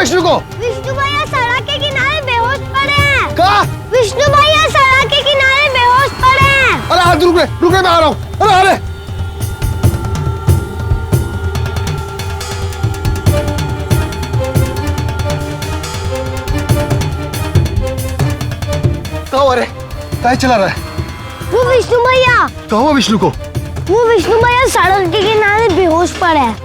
विष्णु को? विष्णु भैया सड़क के किनारे बेहोश पड़े हैं। कहा? विष्णु भैया सड़क के किनारे बेहोश पड़े हैं। अरे हाथ रुक रे, मैं आ रहा हूँ। अरे अरे कहाँ हुआ रे? क्या चला रहा है? वो विष्णु भैया। कहाँ हुआ विष्णु को? वो विष्णु भैया सड़क के किनारे बेहोश पड़े हैं।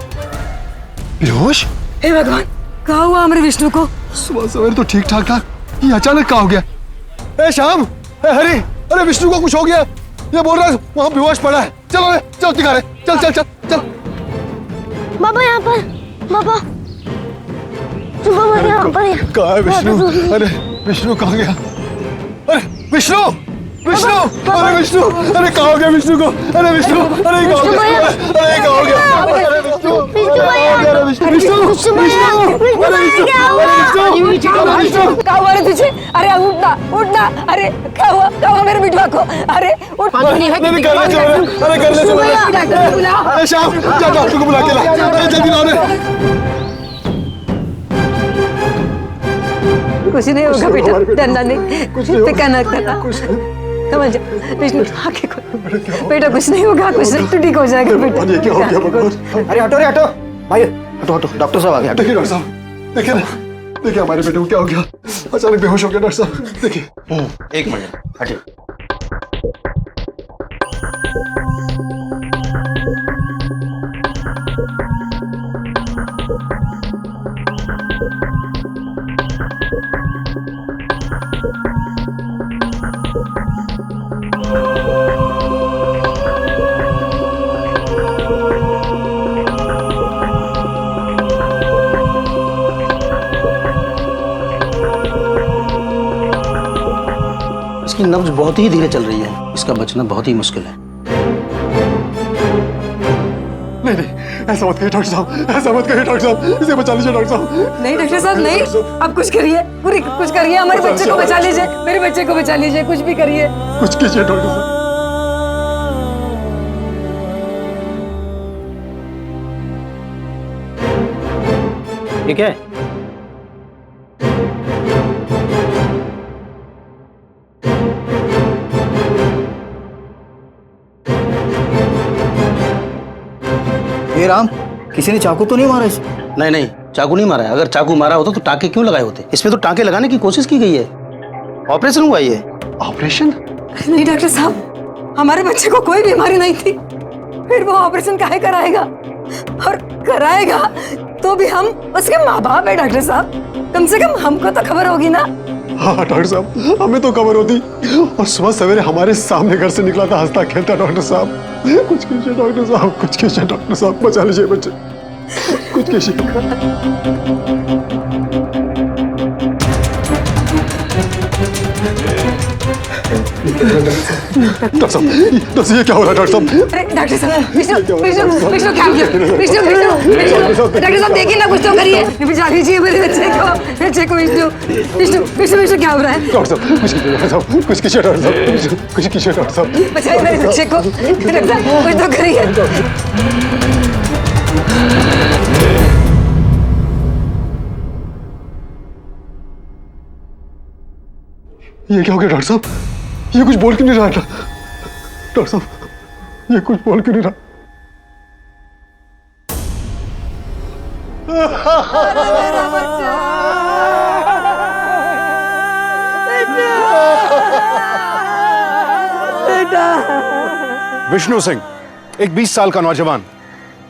बेहोश? हे भगवान, कहाँ हुआ हमारे विष्णु को? सुबह सवेरे तो ठीक ठाक था, ये अचानक कहाँ हो गया? ए श्याम, ए हरी, अरे विष्णु को कुछ हो गया, ये बोल रहा है वहाँ बेहोश पड़ा है। चलो रे, चल दिखा रे, चल चल चल चल। बाबा यहाँ पर, बाबा यहाँ पर। कहाँ है विष्णु? अरे विष्णु कहाँ गया? अरे विष्णु, विष्णु, अरे विष्णु, अरे कहाँ हो गया विष्णु को? अरे विष्णु, अरे कहाँ हो गया? अरे कहाँ हो गया? अरे विष्णु, अरे विष्णु, विष्णु, विष्णु, अरे विष्णु, अरे विष्णु, कहाँ हुआ रे तुझे? अरे उठना, उठना, अरे कहाँ हुआ मेरे बिटवा को? अरे उठ। नहीं कर ले चलो, अरे कर ले चलो। अरे श्याम, जा डॉक्टर को बुला के ला, अरे जल्दी ला रे। कुछ नहीं होगा बेटा, डरना नहीं, फिक्र न करना। समझ जा विष्णु, आंखें खोल बेटा, कुछ नहीं होगा, कुछ नहीं, तू ठीक हो जाएगा बेटा। ये क्या हो गया भगवान? अरे हटो रे हटो भाई, हटो हटो, डॉक्टर साहब आ गए। देखिए डॉक्टर साहब, देखिए ना, देखिए हमारे बेटे को क्या हो गया, अचानक बेहोश हो गया डॉक्टर साहब, देखिए। एक मिनट हटिए। इसकी नब्ज बहुत ही धीरे चल रही है, इसका बचना बहुत ही मुश्किल है। नहीं नहीं, ऐसा मत करिए डॉक्टर साहब, ऐसा मत करिए डॉक्टर साहब, इसे बचा लीजिए डॉक्टर साहब। नहीं डॉक्टर साहब नहीं, अब कुछ करिए, पूरी कुछ करिए, हमारे बच्चे को बचा लीजिए, मेरे बच्चे को बचा लीजिए, कुछ भी करिए, कुछ कीजिए डॉक्टर साहब। ये क्या है? ये राम, किसी ने चाकू तो नहीं मारा इसे? नहीं नहीं, चाकू नहीं मारा है। अगर चाकू मारा होता तो टांके क्यों लगाए होते? इसमें तो टांके लगाने की कोशिश की गई है। ऑपरेशन हुआ ये। ऑपरेशन? नहीं डॉक्टर साहब, हमारे बच्चे को कोई बीमारी नहीं थी, फिर वो ऑपरेशन काहे कराएगा? और कराएगा तो भी हम उसके माँ बाप है डॉक्टर साहब, कम से कम हमको तो खबर होगी ना। हाँ डॉक्टर साहब, हमें तो खबर होती, और सुबह सवेरे हमारे सामने घर से निकला था हंसता खेलता। डॉक्टर साहब कुछ कीजिए डॉक्टर साहब, कुछ कीजिए डॉक्टर साहब, बचा लीजिए बच्चे, कुछ कीजिए। डॉक्टर साहब, ये क्या हो रहा है डॉक्टर साहब? अरे डॉक्टर साहब, विष्णु विष्णु विष्णु क्या हो गया? विष्णु विष्णु विष्णु, डॉक्टर साहब देखिए ना, कुछ तो करिए, बचा लीजिए मेरे बच्चे को विष्णु विष्णु विष्णु विष्णु, क्या हो रहा है? डॉक्टर साहब कुछ कीजिए डॉक्टर साहब, कुछ कीजिए डॉक्टर साहब, कुछ कीजिए डॉक्टर साहब, बचाइए मेरे बच्चे को, डॉक्टर साहब कुछ तो करिए। ये क्या हो गया डॉक्टर साहब? ये कुछ बोल क्यों नहीं रहा था डॉक्टर साहब? ये कुछ बोल क्यों नहीं रहा? विष्णु सिंह, एक 20 साल का नौजवान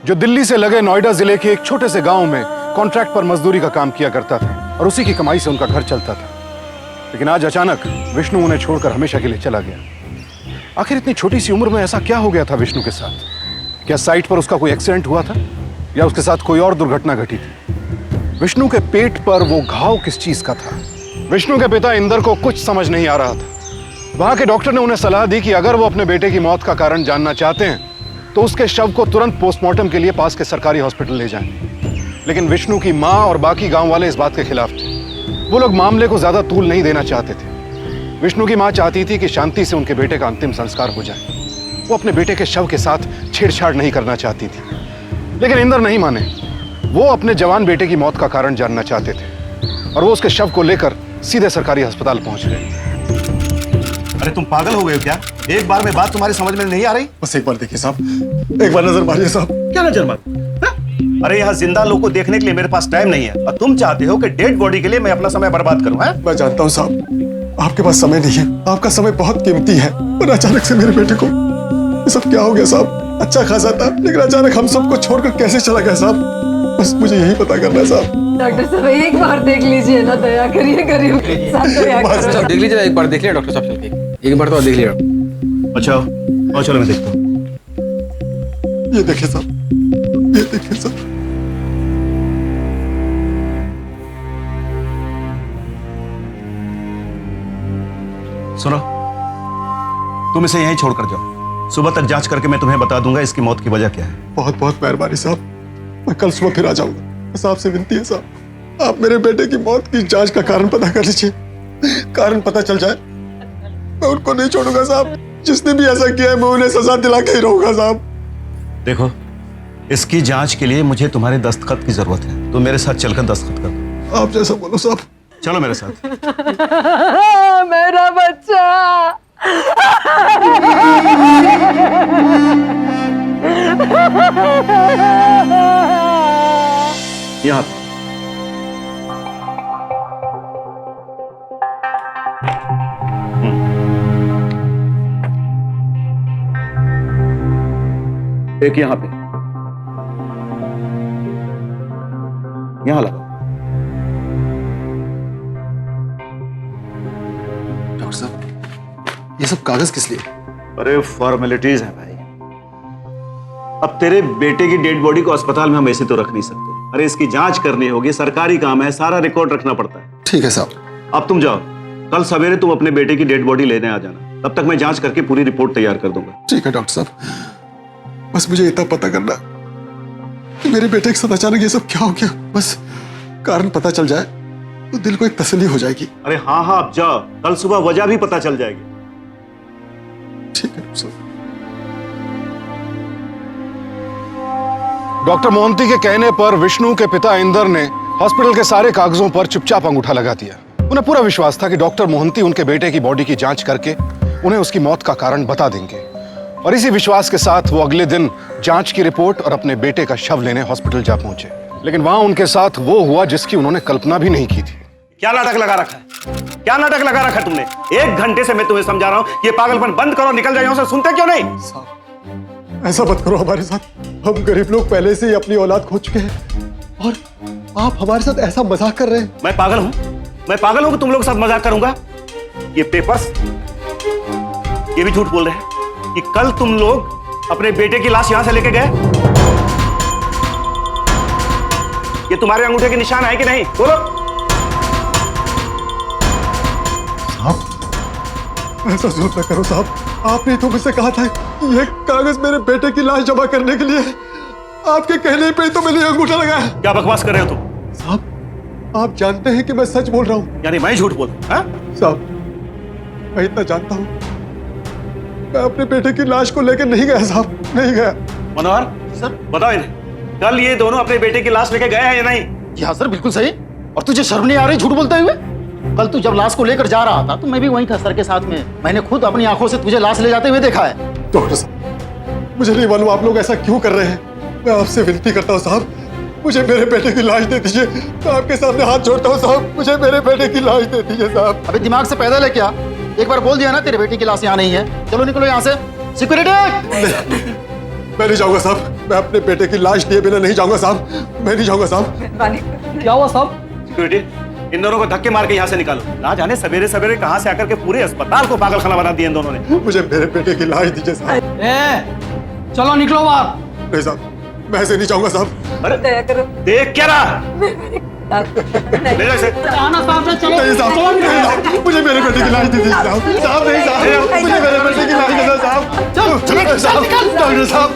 जो दिल्ली से लगे नोएडा जिले के एक छोटे से गांव में कॉन्ट्रैक्ट पर मजदूरी का काम किया करता था और उसी की कमाई से उनका घर चलता था। लेकिन आज अचानक विष्णु उन्हें छोड़कर हमेशा के लिए चला गया। आखिर इतनी छोटी सी उम्र में ऐसा क्या हो गया था विष्णु के साथ? क्या साइट पर उसका कोई एक्सीडेंट हुआ था या उसके साथ कोई और दुर्घटना घटी थी? विष्णु के पेट पर वो घाव किस चीज का था? विष्णु के पिता इंदर को कुछ समझ नहीं आ रहा था। वहां के डॉक्टर ने उन्हें सलाह दी कि अगर वो अपने बेटे की मौत का कारण जानना चाहते हैं तो उसके शव को तुरंत पोस्टमार्टम के लिए पास के सरकारी हॉस्पिटल ले जाएं। लेकिन विष्णु की मां और बाकी गांव वाले इस बात के खिलाफ थे। वो लोग मामले को ज्यादा तूल नहीं देना चाहते थे। विष्णु की मां चाहती थी कि शांति से उनके बेटे का अंतिम संस्कार हो जाए। वो अपने बेटे के शव के साथ छेड़छाड़ नहीं करना चाहती थी। लेकिन इंदर नहीं माने। वो अपने जवान बेटे की मौत का कारण जानना चाहते थे। और वो उसके शव को लेकर सीधे सरकारी अस्पताल पहुंच गए। अरे तुम पागल हो गए हो क्या? एक बार में बात तुम्हारी समझ में नहीं आ रही? बस एक बार देखिए साहब, एक बार नजर मारिए साहब। क्या नजर मार? अरे यहाँ जिंदा लोग को देखने के लिए मेरे पास टाइम नहीं है, और तुम चाहते हो कि डेड बॉडी के लिए मैं अपना समय बर्बाद करूं? हैं? मैं जानता हूँ साहब, आपके पास समय नहीं है, आपका समय बहुत कीमती है, पर अचानक से मेरे बेटे को ये सब क्या हो गया साहब? अच्छा खासा था, लेकिन अचानक हम सबको छोड़कर कैसे चला गया साहब? बस मुझे यही पता करना है साहब। डॉक्टर साहब एक बार देख लीजिए ना, दया करिए गरीब के साथ दया करो। चल देख लीजिए, एक बार देख लिया डॉक्टर साहब, चल के एक बार तो देख लिया। अच्छा और चलो मैं देखता हूँ। ये देखिए साहब, ये देखिए साहब। सुनो, तुम इसे यहीं छोड़कर जाओ, सुबह तक जांच करके मैं तुम्हें बता दूंगा इसकी मौत की वजह क्या है। बहुत बहुत मेहरबानी साहब, मैं कल सुबह फिर आ जाऊंगा। बस आपसे विनती है साहब, आप मेरे बेटे की मौत की जांच का कारण पता कर लीजिए। कारण पता चल जाए, मैं उनको नहीं छोड़ूंगा साहब। जिसने भी ऐसा किया है मैं उन्हें सजा दिला के ही रहूंगा साहब। देखो, इसकी जांच के लिए मुझे तुम्हारे दस्तखत की जरूरत है, तो मेरे साथ चलकर दस्तखत कर दो। आप जैसा बोलो साहब। चलो मेरे साथ। मेरा बच्चा। यहाँ एक यहाँ पे, यहाँ लगा। डॉक्टर साहब, ये सब कागज किस लिए? अरे फॉर्मेलिटीज है भाई। अब तेरे बेटे की डेड बॉडी को अस्पताल में हम ऐसे तो रख नहीं सकते। अरे इसकी जांच करनी होगी, सरकारी काम है, सारा रिकॉर्ड रखना पड़ता है। ठीक है साहब। अब तुम जाओ, कल सवेरे तुम अपने बेटे की डेड बॉडी लेने आ जाना, तब तक मैं जांच करके पूरी रिपोर्ट तैयार कर दूंगा। ठीक है डॉक्टर साहब, बस मुझे इतना पता करना कि मेरे बेटे के साथ अचानक ये सब क्या हो गया। बस कारण पता चल जाए तो दिल को एक तसल्ली हो जाएगी। अरे हाँ हाँ, अब जाओ, कल सुबह वजह भी पता चल जाएगी। ठीक है डॉक्टर साहब। डॉक्टर मोहंती के कहने पर विष्णु के पिता इंदर ने हॉस्पिटल के सारे कागजों पर चुपचाप अंगूठा लगा दिया। उन्हें पूरा विश्वास था कि डॉक्टर मोहंती उनके बेटे की बॉडी की जांच करके उन्हें उसकी मौत का कारण बता देंगे, और इसी विश्वास के साथ वो अगले दिन जांच की रिपोर्ट और अपने बेटे का शव लेने हॉस्पिटल जा पहुंचे। लेकिन वहां उनके साथ वो हुआ जिसकी उन्होंने कल्पना भी नहीं की थी। क्या नाटक लगा रखा है? क्या नाटक लगा रखा है तुमने? 1 घंटे से मैं तुम्हें समझा रहा हूं, ये पागलपन बंद करो, निकल जाओ यहाँ से। सुनते क्यों नहीं? साहब, ऐसा मत करो हमारे साथ। हम गरीब लोग पहले से ही अपनी औलाद खो चुके हैं, और आप हमारे साथ ऐसा मजाक कर रहे हैं। मैं पागल हूं? मैं पागल हूं कि तुम लोग के साथ मजाक करूंगा? ये पेपर्स, ये भी झूठ बोल रहे हैं कि कल तुम लोग अपने बेटे की लाश यहां से लेके गए। ये तुम्हारे अंगूठे के निशान है कि नहीं? बोलो। साहब, ऐसा जुल्म न करो साहब। आपने तो मुझसे कहा था कि ये कागज मेरे बेटे की लाश जमा करने के लिए। आपके कहने पे तो मैंने अंगूठा लगाया। क्या बकवास कर रहे हो तुम? साहब, आप जानते हैं कि मैं सच बोल रहा हूं। यानी मैं झूठ बोल रहा हूं? साहब, मैं इतना जानता हूं, मैं अपने बेटे की लाश को लेकर नहीं गया साहब, नहीं गया। मनोहर सर, बताओ इन्हें, कल ये दोनों अपने बेटे की लाश लेके गए हैं या नहीं? हाँ सर, बिल्कुल सही। और तुझे शर्म नहीं आ रही झूठ बोलते हुए? कल तू जब लाश को लेकर जा रहा था तो मैं भी वहीं था सर के साथ में। मैंने खुद अपनी आंखों से तुझे लाश ले जाते हुए देखा है। डॉक्टर साहब, मुझे नहीं मालूम आप लोग ऐसा क्यों कर रहे हैं। मैं आपसे विनती करता हूँ साहब, मुझे मेरे बेटे की लाश दे दीजिए। मैं आपके सामने हाथ जोड़ता हूँ साहब, मुझे मेरे बेटे की लाश दे दीजिए साहब। अबे दिमाग से पैदा लेके आ। एक बार बोल दिया ना तेरे बेटे की लाश यहाँ नहीं है। चलो निकलो यहाँ से। सिक्योरिटी! मैं नहीं जाऊंगा साहब, मैं अपने बेटे की लाश दिए बिना नहीं जाऊंगा साहब, मैं नहीं जाऊंगा साहब। क्या हुआ साहब? सिक्योरिटी, इन दोनों को धक्के मार के यहाँ से निकालो। ना जाने सवेरे सवेरे कहाँ से आकर के पूरे अस्पताल को पागलखाना बना दिया इन दोनों ने। मुझे मेरे बेटे की लाश दीजिए साहब। चलो निकलो बाहर। नहीं साहब, मैं ऐसे नहीं जाऊंगा साहब। अरे दया करो। देख क्या रहा? ले जाओ इसे। आना साहब, चलो। नहीं साहब, नहीं साहब, मुझे मेरे बेटे की लाश दे दीजिए साहब। साहब नहीं साहब, मुझे मेरे बेटे की लाश दे दो साहब। चलो साहब, डॉक्टर साहब,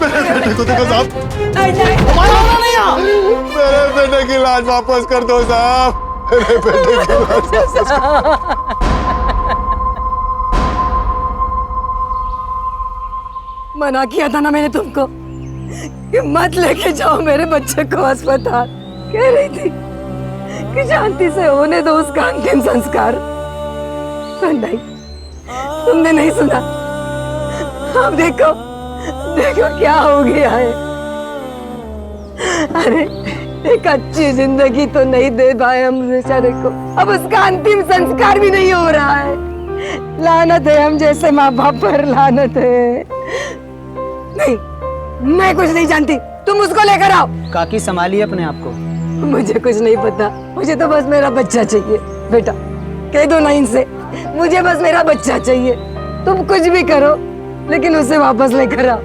मेरे बेटे को देखो साहब। मेरे बेटे की लाश वापस कर दो साहब, मेरे बेटे की लाश वापस कर दो। मना किया था ना मैंने तुमको कि मत लेके जाओ मेरे बच्चे को अस्पताल। कह रही थी कि शांति से होने दो उसका अंतिम संस्कार। पर नहीं, तुमने नहीं सुना। अब देखो देखो क्या हो गया है। अरे एक अच्छी जिंदगी तो नहीं दे पाए हम बेचारे को, अब उसका अंतिम संस्कार भी नहीं हो रहा है। लानत है हम जैसे माँ बाप पर, लानत है। नहीं, मैं कुछ नहीं जानती, तुम उसको लेकर आओ। काकी संभालिए अपने आप को। मुझे कुछ नहीं पता, मुझे तो बस मेरा बच्चा चाहिए। बेटा कह दो ना इनसे, मुझे बस मेरा बच्चा चाहिए। तुम कुछ भी करो लेकिन उसे वापस लेकर आओ।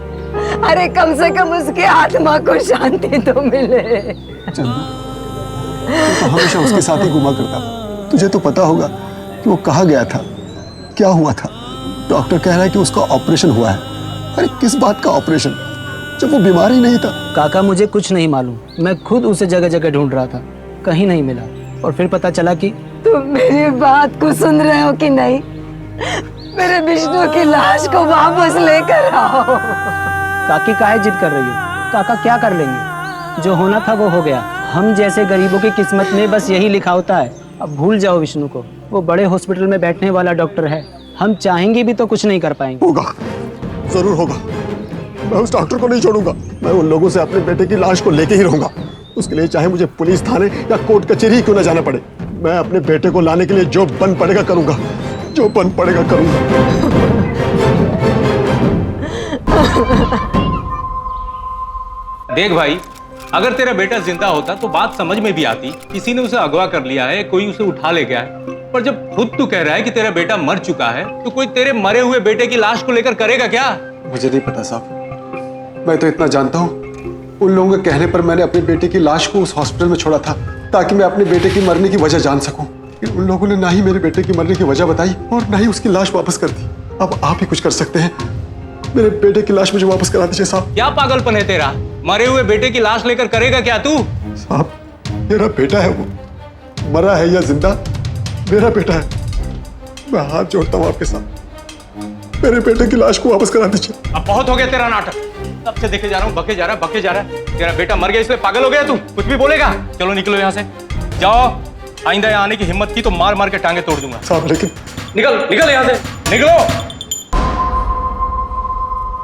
अरे कम से कम उसके आत्मा को शांति तो मिले। चंदा, तू तो हमेशा उसके साथ ही घुमा करता था। तुझे तो पता होगा कि वो कहाँ गया था, क्या हुआ था। डॉक्टर कह रहा है कि उसका ऑपरेशन हुआ है। अरे किस बात का ऑपरेशन, जब वो बीमार ही नहीं था। काका मुझे कुछ नहीं मालूम, मैं खुद उसे जगह जगह ढूंढ रहा था, कहीं नहीं मिला। और फिर पता चला कि तुम मेरी बात को सुन रहे हो कि नहीं? मेरे विष्णु की लाश को वापस लेकर आओ। काकी काहे जिद कर रही हो? काका क्या कर लेंगे, जो होना था वो हो गया। हम जैसे गरीबों की किस्मत में बस यही लिखा होता है। अब भूल जाओ विष्णु को, वो बड़े हॉस्पिटल में बैठने वाला डॉक्टर है। हम चाहेंगे भी तो कुछ नहीं कर पाएंगे। होगा, जरूर होगा। मैं उस डॉक्टर को नहीं छोड़ूंगा। मैं उन लोगों से अपने बेटे की लाश को लेके ही रहूंगा। उसके लिए चाहे मुझे पुलिस थाने या कोर्ट कचहरी क्यों ना जाना पड़े, मैं अपने बेटे को लाने के लिए जो बन पड़ेगा करूंगा, जो बन पड़ेगा करूंगा। देख भाई, अगर तेरा बेटा जिंदा होता तो बात समझ में भी आती। किसी ने उसे अगवा कर लिया है, कोई उसे उठा ले गया है। पर जब खुद तू कह रहा है कि तेरा बेटा मर चुका है, तो कोई तेरे मरे हुए बेटे की लाश को लेकर करेगा क्या? मुझे नहीं पता साहब, मैं तो इतना जानता हूँ, उन लोगों के कहने पर मैंने अपने बेटे की लाश को उस हॉस्पिटल में छोड़ा था ताकि मैं अपने बेटे की मरने की वजह जान सकूं। लेकिन उन लोगों ने ना ही मेरे बेटे की मरने की वजह बताई और ना ही उसकी लाश वापस कर दी। अब आप ही कुछ कर सकते हैं, मेरे बेटे की लाश मुझे वापस करा दीजिए साहब। क्या पागलपन है तेरा? मरे हुए बेटे की लाश लेकर करेगा क्या तू? साहब, मेरा बेटा है, वो मरा है या जिंदा मेरा बेटा है। मैं हाथ जोड़ता हूँ आपके साथ, मेरे बेटे की लाश को वापस करा दीजिए। अब बहुत हो गया तेरा नाटक। तब से देखे जा रहा हूँ, बके जा रहा है। तेरा बेटा मर गया इसलिए पागल हो गया तू? कुछ भी बोलेगा? चलो निकलो यहाँ से, जाओ। आइंदा यहाँ आने की हिम्मत की तो मार मार के टांगे तोड़ दूंगा। साहब लेकिन निकल यहाँ से, निकलो।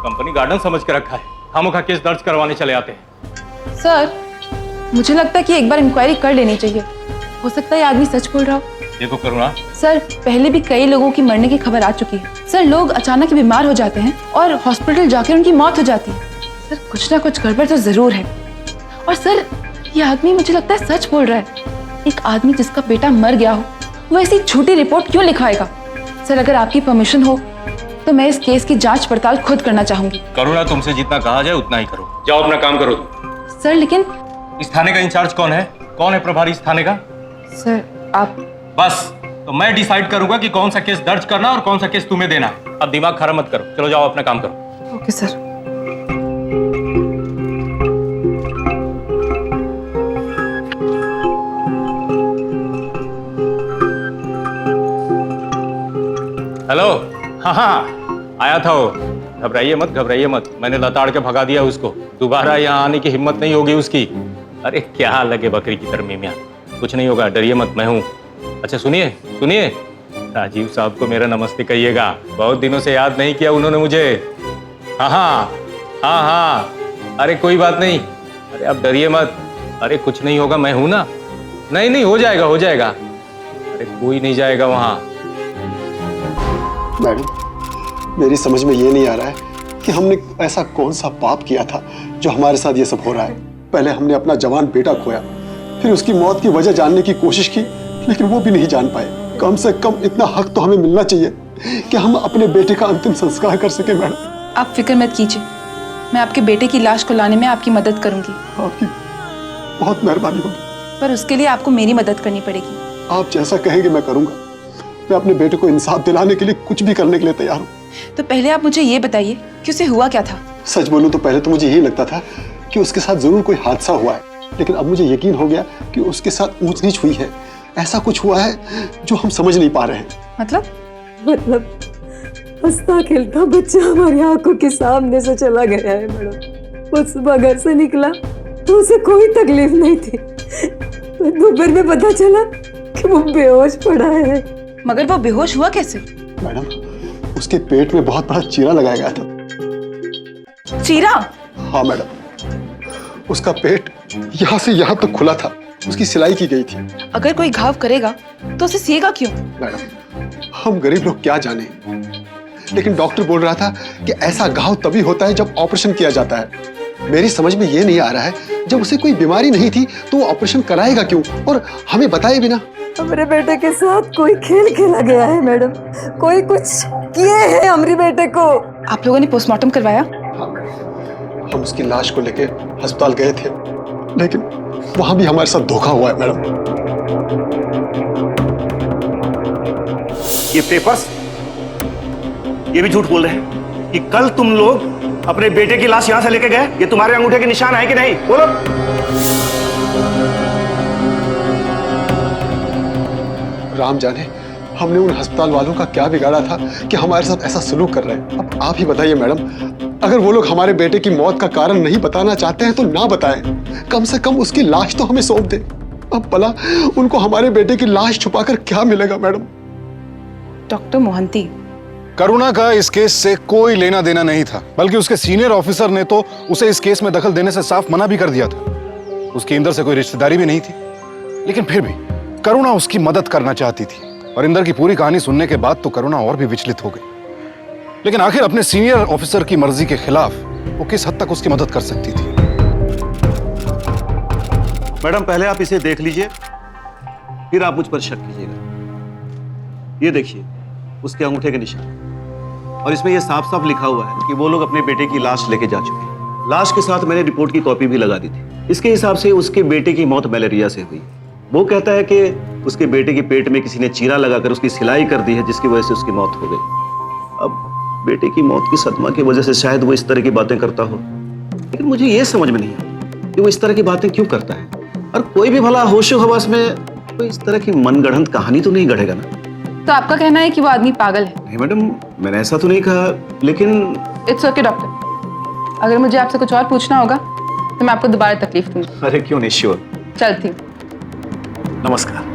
कंपनी गार्डन समझ के रखा है, खामोखा केस दर्ज करवाने चले आते हैं। सर, मुझे लगता है कि एक बार इंक्वायरी कर लेनी चाहिए। हो सकता है ये आदमी सच बोल रहा हो। देखो करुणा, सर, पहले भी कई लोगों की मरने की खबर आ चुकी है। सर, लोग अचानक बीमार हो जाते हैं और हॉस्पिटल जाकर उनकी मौत हो जाती है। सर, कुछ ना कुछ गड़बड़ तो जरूर है। और सर, ये आदमी मुझे लगता है सच बोल रहा है। एक आदमी जिसका बेटा मर गया हो, वो ऐसी झूठी रिपोर्ट क्यों लिखवाएगा? सर, अगर आपकी परमिशन हो तो मैं इस केस की जांच पड़ताल खुद करना चाहूंगी। करुणा, तुमसे जितना कहा जाए उतना ही करो। जाओ अपना काम करो। सर, लेकिन इस थाने का इंचार्ज कौन है? कौन है प्रभारी इस थाने का? सर, आप बस तो मैं डिसाइड करूंगा कि कौन सा केस दर्ज करना और कौन सा केस तुम्हें देना है। अब दिमाग खराब मत करो, चलो जाओ अपना काम करो। Okay sir. हेलो, हाँ, आया था वो। घबराइए मत, मैंने लताड़ के भगा दिया उसको। दोबारा यहाँ आने की हिम्मत नहीं होगी उसकी। अरे क्या लगे बकरी की तरह मियां, कुछ नहीं होगा, डरिए मत, मैं हूँ। अच्छा सुनिए, राजीव साहब को मेरा नमस्ते कहिएगा। बहुत दिनों से याद नहीं किया उन्होंने मुझे। हाँ, अरे कोई बात नहीं, अरे अब डरिए मत। अरे कुछ नहीं होगा, मैं हूं ना। नहीं, हो जाएगा। अरे कोई नहीं जाएगा वहां। मैडम, मेरी समझ में ये नहीं आ रहा है कि हमने ऐसा कौन सा पाप किया था जो हमारे साथ ये सब हो रहा है। पहले हमने अपना जवान बेटा खोया, फिर उसकी मौत की वजह जानने की कोशिश की, लेकिन वो भी नहीं जान पाए। कम से कम इतना हक तो हमें मिलना चाहिए कि हम अपने बेटे का अंतिम संस्कार कर सके। मैडम, आप फिक्र मत कीजिए, मैं आपके बेटे की लाश को लाने में आपकी मदद करूंगी। आपकी बहुत मेहरबानी होगी, पर उसके लिए आपको मेरी मदद करनी पड़ेगी। आप जैसा कहेंगे मैं करूंगा। मैं अपने बेटे को इंसाफ दिलाने के लिए कुछ भी करने के लिए तैयार हूँ। तो पहले आप मुझे ये बताइए कि उसे हुआ क्या था? सच बोलूं तो पहले तो मुझे यही लगता था कि उसके साथ जरूर कोई हादसा हुआ है, लेकिन अब मुझे यकीन हो गया कि उसके साथ ऊंच नीच हुई है। ऐसा कुछ हुआ है जो हम समझ नहीं पा रहे हैं। मतलब हंसता खेलता बच्चा हमारी आंखों के सामने से चला गया है मैडम। वो सुबह घर से निकला तो उसे कोई तकलीफ नहीं थी, दोपहर में पता चला कि वो बेहोश पड़ा है। मगर वो बेहोश हुआ कैसे? मैडम, उसके पेट में बहुत बड़ा चीरा लगाया गया था। चीरा? हाँ मैडम, उसका पेट यहाँ से यहाँ तक खुला था, उसकी सिलाई की गई थी। अगर कोई घाव करेगा तो उसे सिएगा क्यों? मैडम, हम गरीब लोग क्या जाने, लेकिन डॉक्टर बोल रहा था कि ऐसा घाव तभी होता है जब ऑपरेशन किया जाता है। मेरी समझ में ये नहीं आ रहा है, जब उसे कोई बीमारी नहीं थी तो वो ऑपरेशन कराएगा क्यों, और हमें बताए बिना। हमारे बेटे के साथ कोई खेल खेला गया है मैडम, कोई कुछ किए हैं हमारे बेटे को। आप लोगों ने पोस्टमार्टम करवाया? हाँ मैडम, हम उसकी लाश को लेके अस्पताल गए थे, लेकिन वहां भी हमारे साथ धोखा हुआ है मैडम। ये पेपर्स, ये भी झूठ बोल रहे हैं कि कल तुम लोग अपने बेटे की लाश यहां से लेके गए। ये तुम्हारे अंगूठे के निशान है कि नहीं? बोलो। राम जाने हमने उन अस्पताल वालों का क्या बिगाड़ा था कि हमारे साथ ऐसा सलूक कर रहे हैं। अब आप ही बताइए मैडम, अगर वो लोग हमारे बेटे की मौत का कारण नहीं बताना चाहते हैं तो ना बताएं, कम से कम उसकी लाश तो हमें सौंप दें। अब भला उनको हमारे बेटे की लाश छुपाकर क्या मिलेगा मैडम? डॉक्टर मोहंती, करुणा का इस केस से कोई लेना देना नहीं था, बल्कि उसके सीनियर ऑफिसर ने तो उसे इस केस में दखल देने से साफ मना भी कर दिया था। उसकी इंदर से कोई रिश्तेदारी भी नहीं थी, लेकिन फिर भी करुणा उसकी मदद करना चाहती थी। और इंदर की पूरी कहानी सुनने के बाद तो करुणा और भी विचलित हो गई। लेकिन आखिर अपने सीनियर ऑफिसर की मर्जी के खिलाफ वो किस हद तक उसकी मदद कर सकती थी? मैडम, पहले आप इसे देख लीजिए, फिर आप मुझ पर शक कीजिएगा। ये देखिए, उसके अंगूठे के निशान, और इसमें यह साफ साफ लिखा हुआ है कि वो लोग अपने बेटे की लाश लेके जा चुके हैं। लाश के साथ मैंने रिपोर्ट की कॉपी भी लगा दी थी। इसके हिसाब से उसके बेटे की मौत मलेरिया से हुई। वो कहता है कि उसके बेटे के पेट में किसी ने चीरा लगाकर उसकी सिलाई कर दी है, जिसकी वजह से उसकी मौत हो गई। अब बेटे की मौत की सदमा की वजह से शायद वो इस तरह की बातें करता हो, लेकिन मुझे ये समझ में नहीं आता कि वो इस तरह की बातें क्यों करता है। और कोई भी भला होशो हवास में कोई इस तरह की मनगढ़ंत कहानी तो नहीं गढ़ेगा ना? तो आपका कहना है कि वो आदमी पागल है? नहीं मैडम, मैंने ऐसा तो नहीं कहा, लेकिन इट्स ओके डॉक्टर, अगर मुझे आपसे कुछ और पूछना होगा तो मैं आपको दोबारा तकलीफ दूंगी। अरे क्यों नहीं, श्योर। चलती हूँ। नमस्कार।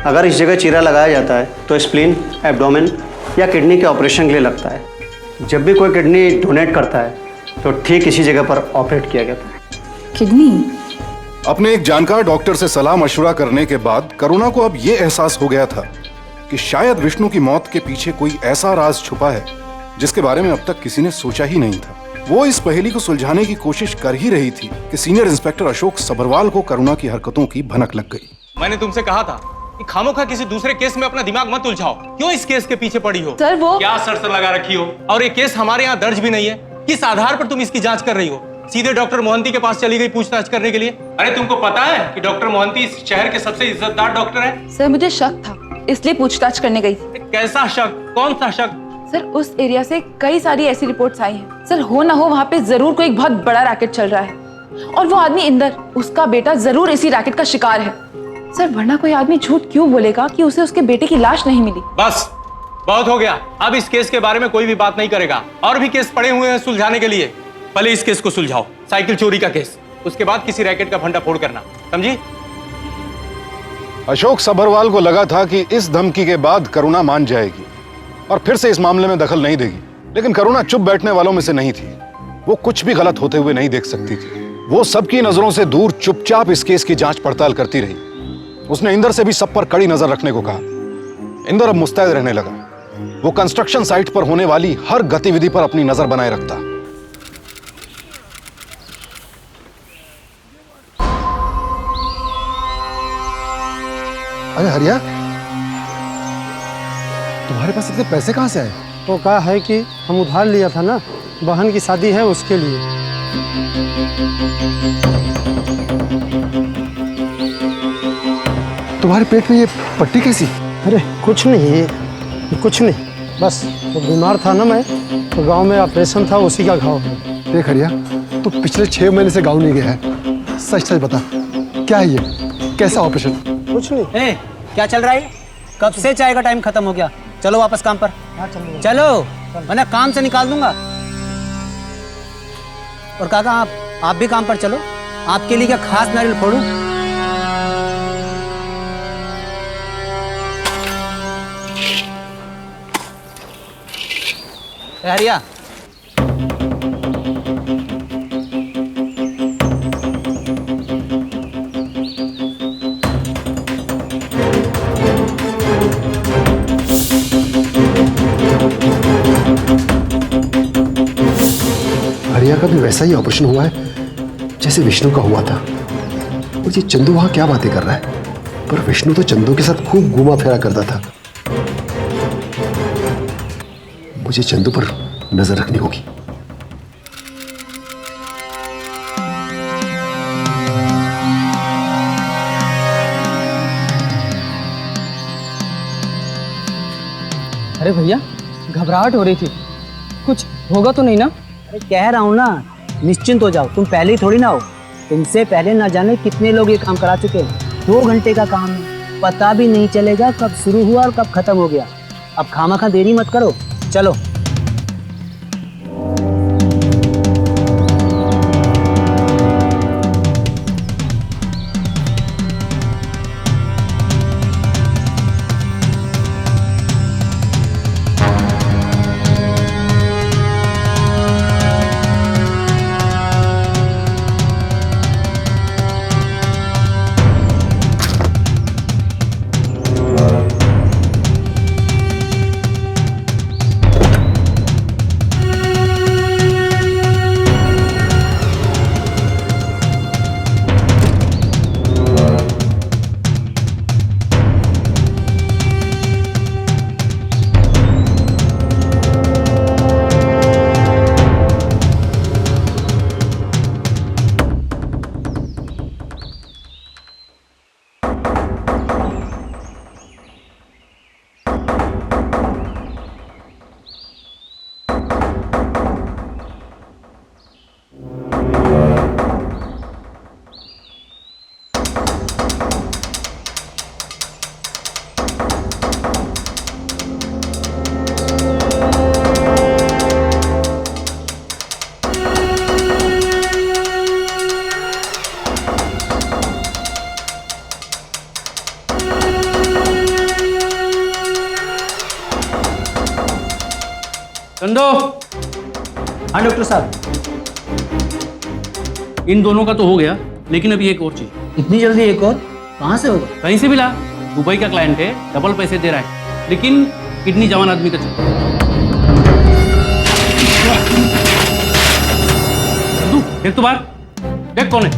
अगर इस जगह चीरा लगाया जाता है तो स्प्लीन, एब्डोमेन या किडनी के ऑपरेशन के लिए लगता है। जब भी कोई किडनी डोनेट करता है तो ठीक इसी जगह पर ऑपरेट किया जाता है। किडनी? अपने एक जानकार डॉक्टर से सलाह मशवरा करने के बाद करुणा को अब यह एहसास हो गया था कि शायद विष्णु की मौत के पीछे कोई ऐसा राज छुपा है जिसके बारे में अब तक किसी ने सोचा ही नहीं था। वो इस पहेली को सुलझाने की कोशिश कर ही रही थी कि सीनियर इंस्पेक्टर अशोक सबरवाल को करुणा की हरकतों की भनक लग गई। मैंने तुमसे कहा था कि खामोखा किसी दूसरे केस में अपना दिमाग मत उलझाओ। क्यों इस केस के पीछे पड़ी हो? सर वो क्या सर लगा रखी हो? और ये केस हमारे यहाँ दर्ज भी नहीं है। किस आधार पर तुम इसकी जांच कर रही हो? सीधे डॉक्टर मोहंती के पास चली गई पूछताछ करने के लिए। अरे तुमको पता है कि डॉक्टर मोहंती इस शहर के सबसे इज्जतदार डॉक्टर है। सर मुझे शक था, इसलिए पूछताछ करने गई थी। कैसा शक? कौन सा शक? सर उस एरिया से कई सारी ऐसी रिपोर्ट्स आई हैं। सर हो ना हो वहाँ पे जरूर कोई एक बहुत बड़ा रैकेट चल रहा है, और वो आदमी इंदर, उसका बेटा जरूर इसी रैकेट का शिकार है। सर वरना कोई आदमी झूठ क्यों बोलेगा कि उसे उसके बेटे की लाश नहीं मिली? बस बहुत हो गया। अब इस केस के बारे में कोई भी बात नहीं करेगा। और भी केस पड़े हुए हैं सुलझाने के लिए। पहले इस केस को सुलझाओ, साइकिल चोरी का केस, उसके बाद किसी रैकेट का भंडाफोड़ करना, समझी? अशोक सबरवाल को लगा था कि इस धमकी के बाद करुणा मान जाएगी और फिर से इस मामले में दखल नहीं देगी, लेकिन करुणा चुप बैठने वालों में से नहीं थी। वो कुछ भी गलत होते हुए नहीं देख सकती थी। वो सबकी नजरों से दूर चुपचाप इस केस की जांच पड़ताल करती रही। उसने इंदर से भी सब पर कड़ी नजर रखने को कहा। इंदर अब मुस्तैद रहने लगा। वो कंस्ट्रक्शन साइट पर होने वाली हर गतिविधि पर अपनी नजर बनाए रखता। अरे हरिया, तुम्हारे पास इतने पैसे कहाँ से आए? वो कहा है कि हम उधार लिया था ना, बहन की शादी है उसके लिए। तुम्हारे पेट में ये पट्टी कैसी? अरे कुछ नहीं, कुछ नहीं, बस वो बीमार था ना मैं, तो गांव में ऑपरेशन था, उसी का घाव है। देख हरिया, तू पिछले 6 महीने से गाँव नहीं गया है, सच सच बता, क्या है ये? कैसा ऑपरेशन? कुछ नहीं। क्या चल रहा है? कब से चाय का टाइम खत्म हो गया? चलो वापस काम पर। चलो वरना काम से निकाल दूंगा। और काका आप भी काम पर चलो। आपके लिए क्या खास नारियल फोड़ूं? हरिया हरिया का भी वैसा ही ऑपरेशन हुआ है जैसे विष्णु का हुआ था। और ये चंदू वहां क्या बातें कर रहा है? पर विष्णु तो चंदू के साथ खूब घूमा फेरा करता था। मुझे चंदू पर नजर रखनी होगी। अरे भैया घबराहट हो रही थी, कुछ होगा तो नहीं ना? अरे कह रहा हूँ ना, निश्चिंत हो जाओ। तुम पहले ही थोड़ी ना हो। तुमसे पहले ना जाने कितने लोग ये काम करा चुके हैं। 2 घंटे का काम है, पता भी नहीं चलेगा कब शुरू हुआ और कब खत्म हो गया। अब खामखा देरी मत करो, चलो। चंदो। हाँ डॉक्टर साहब। इन दोनों का तो हो गया, लेकिन अभी एक और चीज। इतनी जल्दी एक और? कहाँ से होगा? कहीं से भी ला। दुबई का क्लाइंट है, डबल पैसे दे रहा है, लेकिन किडनी जवान आदमी का चाहिए। देख तो बाहर, देख कौन है।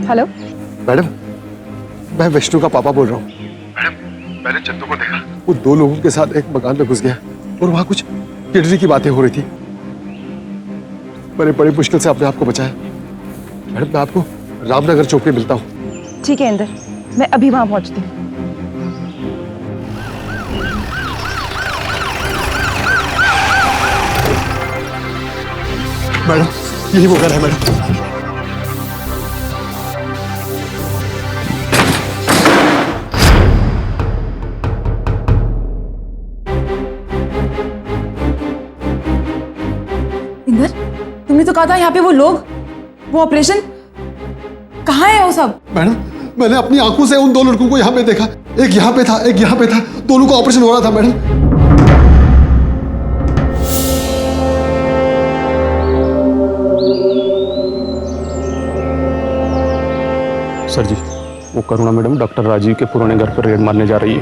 हेलो मैडम, मैं विष्णु का पापा बोल रहा हूँ। मैडम, मैंने चंदू को देखा। वो 2 लोगों के साथ एक मकान में घुस गया और वहां कुछ किडनी की बातें हो रही थी। मैंने बड़ी मुश्किल से अपने आप को बचाया। मैडम, मैं आपको रामनगर चौक पे मिलता हूँ। ठीक है इंदर, मैं अभी वहां पहुंचती हूँ। मैडम, यही वो घर है मैडम। इंदर, तुमने तो कहा था यहाँ पे वो लोग, वो ऑपरेशन, कहाँ है वो सब? मैडम, मैंने अपनी आंखों से उन 2 लड़कों को यहाँ पे देखा। एक यहाँ पे था, एक यहाँ पे था। दोनों का ऑपरेशन हो रहा था मैडम। सर जी, वो करुणा मैडम डॉक्टर राजीव के पुराने घर पर रेड मारने जा रही है।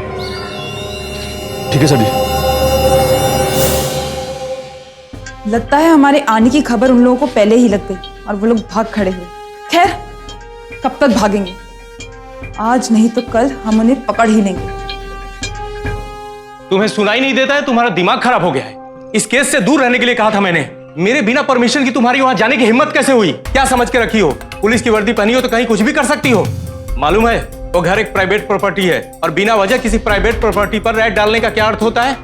ठीक है सर जी। लगता है हमारे आने की खबर उन लोगों को पहले ही लग गई और वो लोग भाग खड़े हुए। खैर, कब तक भागेंगे? आज नहीं तो कल हम उन्हें पकड़ ही लेंगे। तुम्हें सुनाई नहीं देता है? तुम्हारा दिमाग खराब हो गया है। इस केस से दूर रहने के लिए कहा था मैंने। मेरे बिना परमिशन की तुम्हारी वहां जाने की हिम्मत कैसे हुई? क्या समझ के रखी हो? पुलिस की वर्दी पहनी हो तो कहीं कुछ भी कर सकती हो। मालूम है वो घर एक प्राइवेट प्रॉपर्टी है, और बिना वजह किसी प्राइवेट प्रॉपर्टी पर रेड डालने का क्या अर्थ होता है?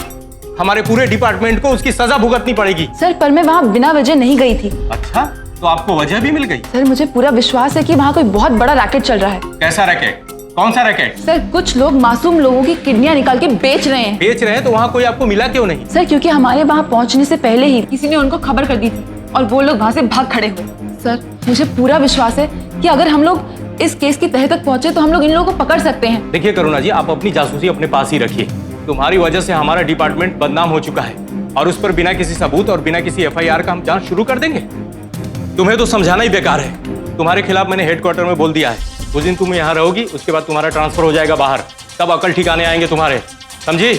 हमारे पूरे डिपार्टमेंट को उसकी सजा भुगतनी पड़ेगी। सर पर मैं वहाँ बिना वजह नहीं गई थी। अच्छा, तो आपको वजह भी मिल गई? सर मुझे पूरा विश्वास है कि वहाँ कोई बहुत बड़ा रैकेट चल रहा है। कैसा रैकेट? कौन सा रैकेट? सर कुछ लोग मासूम लोगों की किडनियां निकाल के बेच रहे हैं। बेच रहे हैं? तो वहाँ कोई आपको मिला क्यों नहीं? सर क्योंकि हमारे वहाँ पहुँचने से पहले ही किसी ने उनको खबर कर दी थी और वो लोग वहाँ से भाग खड़े हुए। सर मुझे पूरा विश्वास है कि अगर हम लोग इस केस की तह तक पहुँचे तो हम लोग इन लोगों को पकड़ सकते हैं। देखिए करुणा जी, आप अपनी जासूसी अपने पास ही रखिए। तुम्हारी वजह से हमारा डिपार्टमेंट बदनाम हो चुका है, और उस पर बिना किसी सबूत और बिना किसी FIR का हम जांच शुरू कर देंगे। तुम्हें तो समझाना ही बेकार है। तुम्हारे खिलाफ मैंने हेडक्वार्टर में बोल दिया है। उस दिन तुम यहाँ रहोगी, उसके बाद तुम्हारा ट्रांसफर हो जाएगा बाहर। तब अकल ठिकाने आएंगे तुम्हारे, समझी?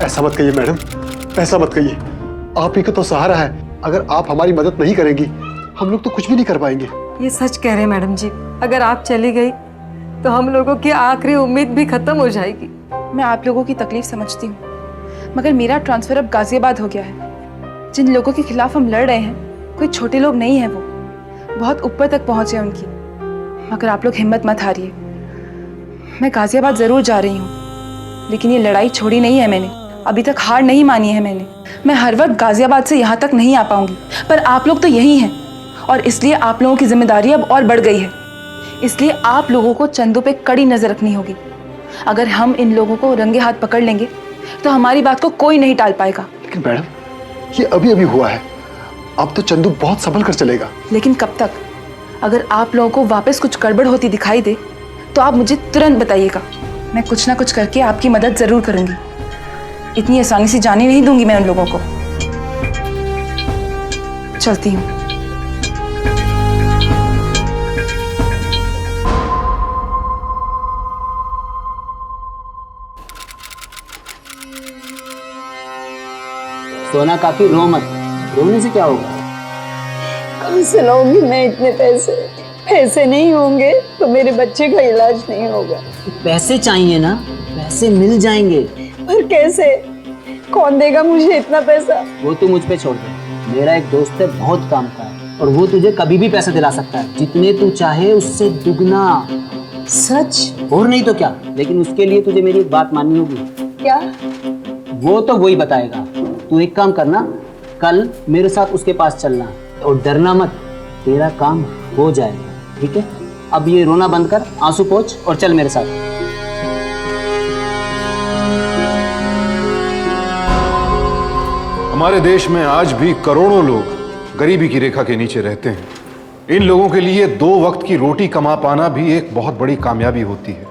ऐसा मत कहिए मैडम, ऐसा मत कहिए। आप ही का तो सहारा है। अगर आप हमारी मदद नहीं करेंगी हम लोग तो कुछ भी नहीं कर पाएंगे। ये सच कह रहे हैं मैडम जी, अगर आप चली गई तो हम लोगों की आखिरी उम्मीद भी खत्म हो जाएगी। मैं आप लोगों की तकलीफ समझती हूँ, मगर मेरा ट्रांसफर अब गाजियाबाद हो गया है। जिन लोगों के खिलाफ हम लड़ रहे हैं कोई छोटे लोग नहीं हैं, वो बहुत ऊपर तक पहुँचे उनकी। मगर आप लोग हिम्मत मत हारिए। मैं गाजियाबाद ज़रूर जा रही हूँ, लेकिन ये लड़ाई छोड़ी नहीं है मैंने। अभी तक हार नहीं मानी है मैंने। मैं हर वक्त गाजियाबाद से यहाँ तक नहीं आ पाऊंगी, पर आप लोग तो यही हैं, और इसलिए आप लोगों की जिम्मेदारी अब और बढ़ गई है। इसलिए आप लोगों को चंदू पे कड़ी नजर रखनी होगी। अगर हम इन लोगों को रंगे हाथ पकड़ लेंगे तो हमारी बात को कोई नहीं टाल पाएगा। लेकिन मैडम ये अभी अभी हुआ है, अब तो चंदू बहुत संभल कर चलेगा। लेकिन कब तक? अगर आप लोगों को वापस कुछ गड़बड़ होती दिखाई दे तो आप मुझे तुरंत बताइएगा। मैं कुछ ना कुछ करके आपकी मदद जरूर करूंगी। इतनी आसानी से जाने नहीं दूंगी मैं उन लोगों को। चलती हूँ। सोना काफी रो मत, रोने से क्या होगा? कहाँ से लाऊंगी मैं इतने पैसे? पैसे नहीं होंगे तो मेरे बच्चे का इलाज नहीं होगा। पैसे चाहिए ना, पैसे मिल जाएंगे। पर कैसे? कौन देगा मुझे इतना पैसा? वो तू मुझ पे छोड़ दे। मेरा एक दोस्त है, बहुत काम का है, और वो तुझे कभी भी पैसे दिला सकता है। जितने तू चाहे उससे दुगना। सच? और नहीं तो क्या, लेकिन उसके लिए तुझे मेरी एक बात माननी होगी। क्या? वो तो वही बताएगा। तू एक काम करना, कल मेरे साथ उसके पास चलना और डरना मत, तेरा काम हो जाएगा, ठीक है? अब ये रोना बंद कर, आंसू पोंछ और चल मेरे साथ। हमारे देश में आज भी करोड़ों लोग गरीबी की रेखा के नीचे रहते हैं। इन लोगों के लिए 2 वक्त की रोटी कमा पाना भी एक बहुत बड़ी कामयाबी होती है,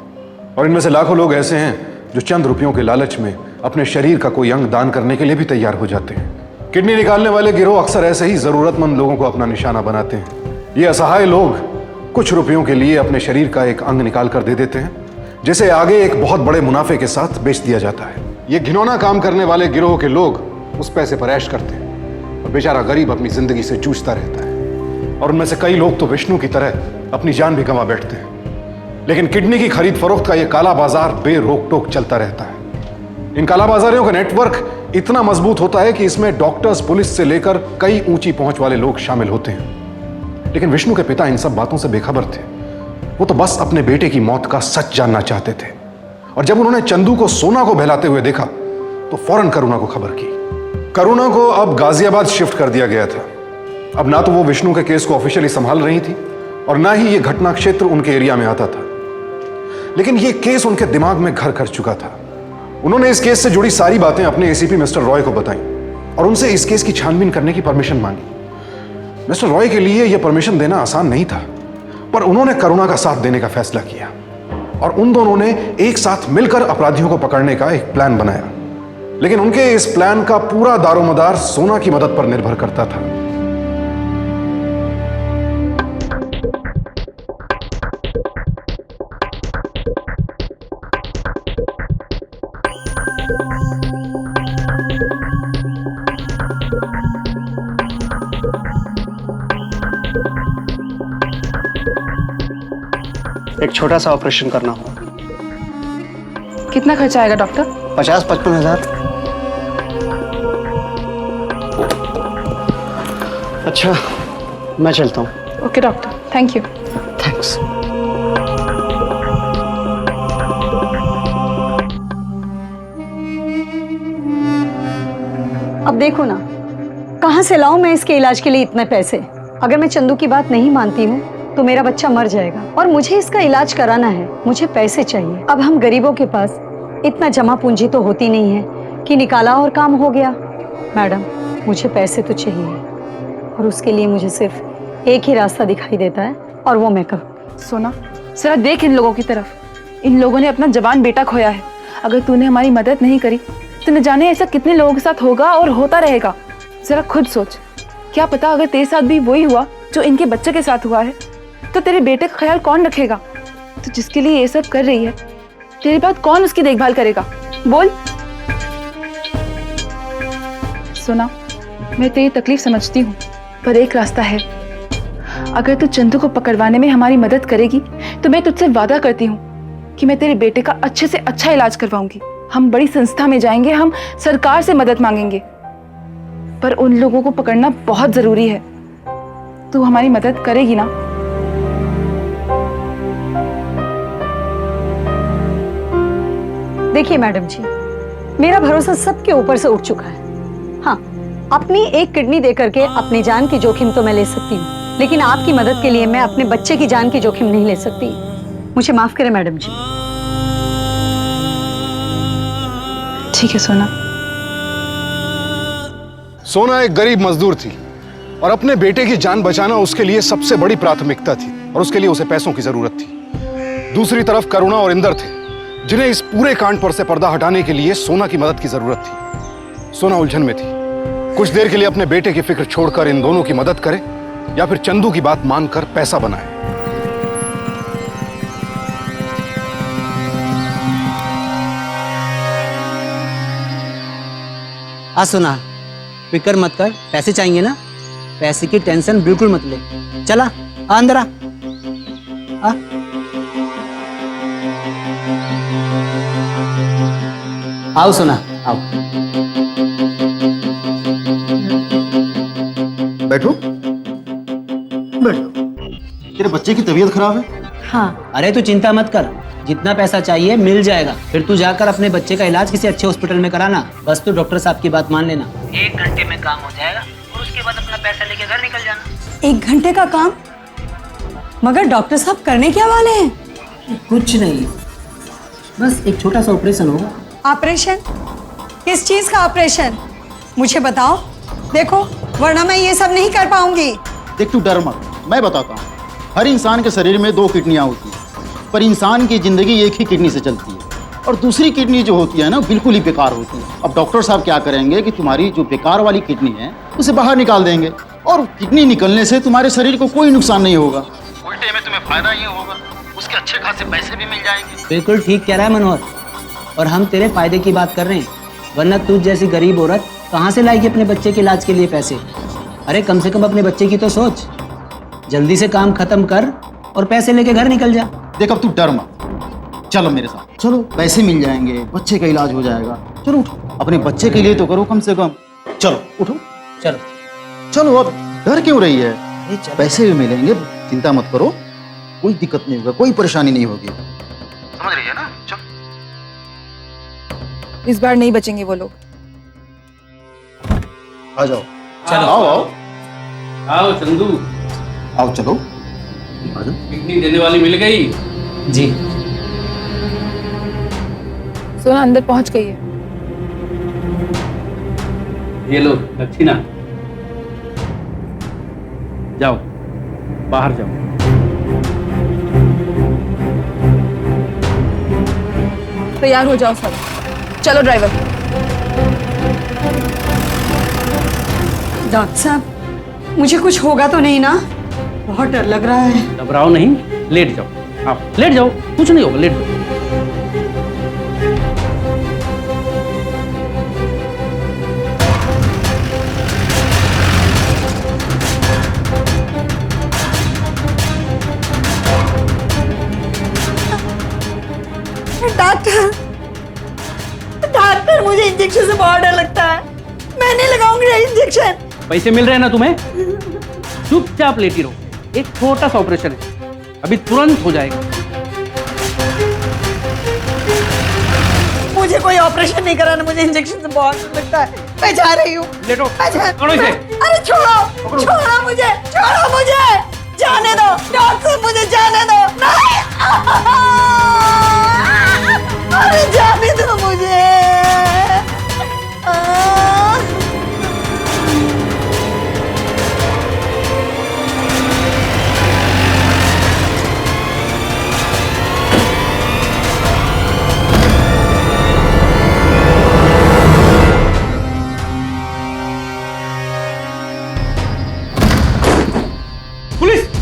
और इनमें से लाखों लोग ऐसे हैं जो चंद रुपयों के लालच में अपने शरीर का कोई अंग दान करने के लिए भी तैयार हो जाते हैं। किडनी निकालने वाले गिरोह अक्सर ऐसे ही जरूरतमंद लोगों को अपना निशाना बनाते हैं। ये असहाय लोग कुछ रुपयों के लिए अपने शरीर का एक अंग निकाल कर दे देते हैं, जिसे आगे एक बहुत बड़े मुनाफे के साथ बेच दिया जाता है। ये घिनौना काम करने वाले गिरोह के लोग उस पैसे पर ऐश करते हैं, और बेचारा गरीब अपनी जिंदगी से जूझता रहता है। और उनमें से कई लोग तो विष्णु की तरह अपनी जान भी गंवा बैठते हैं। लेकिन किडनी की खरीद फरोख्त का यह काला बाजार बेरोक टोक चलता रहता है। इन कालाबाजारियों का नेटवर्क इतना मजबूत होता है कि इसमें डॉक्टर्स, पुलिस से लेकर कई ऊंची पहुंच वाले लोग शामिल होते हैं। लेकिन विष्णु के पिता इन सब बातों से बेखबर थे। वो तो बस अपने बेटे की मौत का सच जानना चाहते थे, और जब उन्होंने चंदू को सोना को बहलाते हुए देखा तो फौरन करुणा को खबर की। करुणा को अब गाजियाबाद शिफ्ट कर दिया गया था। अब ना तो वो विष्णु के केस को ऑफिशियली संभाल रही थी, और ना ही ये घटना क्षेत्र उनके एरिया में आता था। लेकिन ये केस उनके दिमाग में घर कर चुका था। उन्होंने इस केस से जुड़ी सारी बातें अपने एसीपी मिस्टर रॉय को बताई, और उनसे इस केस की छानबीन करने की परमिशन मांगी। मिस्टर रॉय के लिए यह परमिशन देना आसान नहीं था, पर उन्होंने करुणा का साथ देने का फैसला किया, और उन दोनों ने एक साथ मिलकर अपराधियों को पकड़ने का एक प्लान बनाया। लेकिन उनके इस प्लान का पूरा दारोमदार सोना की मदद पर निर्भर करता था। छोटा सा ऑपरेशन करना होगा। कितना खर्चा आएगा डॉक्टर? 50-55 हज़ार। अच्छा, मैं चलता हूँ। Okay doctor, thank you. Thanks. अब देखो ना, कहाँ से लाऊं मैं इसके इलाज के लिए इतने पैसे? अगर मैं चंदू की बात नहीं मानती हूँ तो मेरा बच्चा मर जाएगा और मुझे इसका इलाज कराना है। मुझे पैसे चाहिए। अब हम गरीबों के पास इतना जमा पूंजी तो होती नहीं है कि निकाला और काम हो गया। मैडम, मुझे पैसे तो चाहिए और उसके लिए मुझे सिर्फ एक ही रास्ता दिखाई देता है और वो मैं करूँ। सोना, जरा देख इन लोगों की तरफ। इन लोगों ने अपना जवान बेटा खोया है। अगर तूने हमारी मदद नहीं करी तो न जाने ऐसा कितने लोगों के साथ होगा और होता रहेगा। जरा खुद सोच, क्या पता अगर तेरे साथ भी वही हुआ जो इनके बच्चे के साथ हुआ है, तो तेरे बेटे का ख्याल कौन रखेगा? तो जिसके लिए ये सब कर रही है, तेरे बाद कौन उसकी देखभाल करेगा? बोल। सुना, मैं तेरी तकलीफ समझती हूँ, पर एक रास्ता है। अगर तू चंदू को पकड़वाने में हमारी मदद करेगी तो मैं तुझसे वादा करती हूँ कि मैं तेरे बेटे का अच्छे से अच्छा इलाज करवाऊंगी। हम बड़ी संस्था में जाएंगे, हम सरकार से मदद मांगेंगे, पर उन लोगों को पकड़ना बहुत जरूरी है। तू हमारी मदद करेगी ना? देखिए मैडम जी, मेरा भरोसा सबके ऊपर से उठ चुका है। हाँ, अपनी एक किडनी देकर के अपनी जान की जोखिम तो मैं ले सकती हूँ, लेकिन आपकी मदद के लिए मैं अपने बच्चे की जान की जोखिम नहीं ले सकती। मुझे माफ करें मैडम जी। ठीक है सोना। सोना एक गरीब मजदूर थी और अपने बेटे की जान बचाना उसके लिए सबसे बड़ी प्राथमिकता थी और उसके लिए उसे पैसों की जरूरत थी। दूसरी तरफ करुणा और इंदर थे जिन्हें इस पूरे कांड पर से पर्दा हटाने के लिए सोना की मदद की जरूरत थी। सोना उलझन में थी। कुछ देर के लिए अपने बेटे की फिक्र छोड़कर इन दोनों की मदद करे या फिर चंदू की बात मानकर पैसा बनाए। सुना, फिक्र मत कर, पैसे चाहिए ना? पैसे की टेंशन बिल्कुल मत ले। चला अंदर आ। आओ सोना, आओ। बैठो बैठो। तेरे बच्चे की तबीयत खराब है? हाँ। अरे तू चिंता मत कर, जितना पैसा चाहिए मिल जाएगा। फिर तू जाकर अपने बच्चे का इलाज किसी अच्छे हॉस्पिटल में कराना। बस तू डॉक्टर साहब की बात मान लेना। 1 घंटे में काम हो जाएगा और उसके बाद अपना पैसा लेके घर निकल जाना। 1 घंटे का काम? मगर डॉक्टर साहब करने क्या वाले हैं? कुछ नहीं, बस एक छोटा सा ऑपरेशन होगा। ऑपरेशन? किस चीज का ऑपरेशन? मुझे बताओ। देखो, वरना मैं ये सब नहीं कर पाऊंगी। देख, तू डर मत, मैं बताता हूँ। हर इंसान के शरीर में 2 किडनियां होती हैं, पर इंसान की जिंदगी एक ही किडनी से चलती है और दूसरी किडनी जो होती है ना, बिल्कुल ही बेकार होती है। अब डॉक्टर साहब क्या करेंगे कि तुम्हारी जो बेकार वाली किडनी है उसे बाहर निकाल देंगे और किडनी निकलने से तुम्हारे शरीर को कोई नुकसान नहीं होगा, उल्टे में तुम्हें फायदा ही होगा। उसके अच्छे खासे पैसे भी मिल जाएंगे। बिल्कुल ठीक कह रहा है मनोहर, और हम तेरे फायदे की बात कर रहे हैं, वरना तू जैसी गरीब औरत कहाँ से लाएगी अपने बच्चे के इलाज के लिए पैसे? अरे कम से कम अपने बच्चे की तो सोच। जल्दी से काम खत्म कर और पैसे लेके घर निकल जा। देख, अब तू डर मत, चलो मेरे साथ। चलो, पैसे मिल जाएंगे, बच्चे का इलाज हो जाएगा। चलो उठो, अपने बच्चे के लिए तो करो कम से कम। चलो उठो, चलो चलो। अब डर क्यों रही है? पैसे भी मिलेंगे, चिंता मत करो, कोई दिक्कत नहीं होगा, कोई परेशानी नहीं होगी। समझ रही है ना? चलो। इस बार नहीं बचेंगे वो लोग। आ जाओ, चलो आओ आओ आओ चंदू, आओ, चलो। किडनी देने वाली मिल गई जी। सोना अंदर पहुंच गई है। ये लो दक्षिणा, जाओ बाहर जाओ। तैयार हो जाओ सब। चलो ड्राइवर। डॉक्टर साहब, मुझे कुछ होगा तो नहीं ना? बहुत डर लग रहा है। घबराओ नहीं, लेट जाओ, आप लेट जाओ, कुछ नहीं होगा, लेट जाओ। बहुत डर लगता है। मैं नहीं लगाऊंगी इंजेक्शन। पैसे मिल रहे हैं ना तुम्हें? चुपचाप लेटी रहो। एक छोटा सा ऑपरेशन है, अभी तुरंत हो जाएगा। मुझे कोई ऑपरेशन नहीं कराना, मुझे इंजेक्शन से बहुत डर लगता है। मैं जा रही हूँ। लेटो। छोड़ो इसे। अरे छोड़ो, छोड़ो मुझे, छोड़ो मुझे, जाने दो डॉक्टर, मुझे जाने दो। नहीं, अरे जाने दो मुझे।